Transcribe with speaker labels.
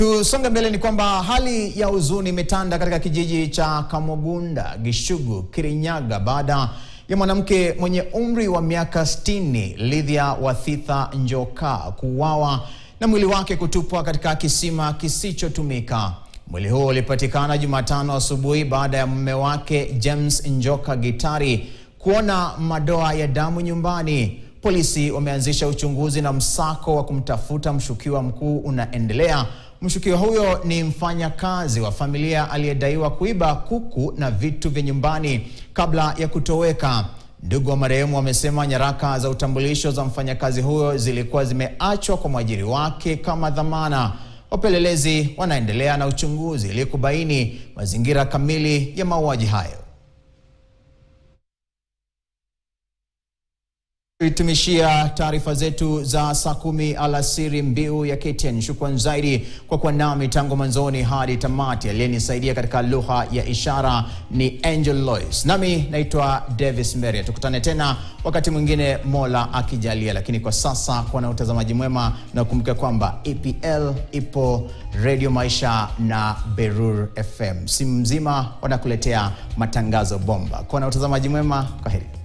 Speaker 1: Tusonge mbele ni kwamba hali ya huzuni imetanda katika kijiji cha Kamogunda, Gishugu, Kirinyaga baada ya mwanamke mwenye umri wa miaka 60, Lydia Wathitha Njoka, kuuawa na mwili wake kutupwa katika kisima kisichotumika. Mwili huo ulipatikana Jumatano asubuhi baada ya mume wake James Njoka Gitari kuona madoa ya damu nyumbani. Polisi wameanzisha uchunguzi na msako wa kumtafuta mshukiwa mkuu unaendelea. Mshukiwa huyo ni mfanyakazi wa familia aliyedaiwa kuiba kuku na vitu vya nyumbani kabla ya kutoweka. Ndugu wa marehemu wamesema nyaraka za utambulisho za mfanyakazi huyo zilikuwa zimeachwa kwa mwajiri wake kama dhamana. Wapelelezi wanaendelea na uchunguzi ili kubaini mazingira kamili ya mauaji hayo. Tumeishia taarifa zetu za saa 10 alasiri mbiu ya KTN. Shukrani zaidi kwa kuwa nami tangu mwanzoni hadi tamati. Aliyenisaidia katika lugha ya ishara ni Angel Lois. Nami naitwa Davis Mberia. Tukutane tena wakati mwingine Mola akijalia. Lakini kwa sasa kwa na utazamaji mwema, na kumbuka kwamba EPL ipo, Radio Maisha na Berur FM. Simu mzima wanakuletea matangazo bomba. Kwa na utazamaji mwema, kwaheri.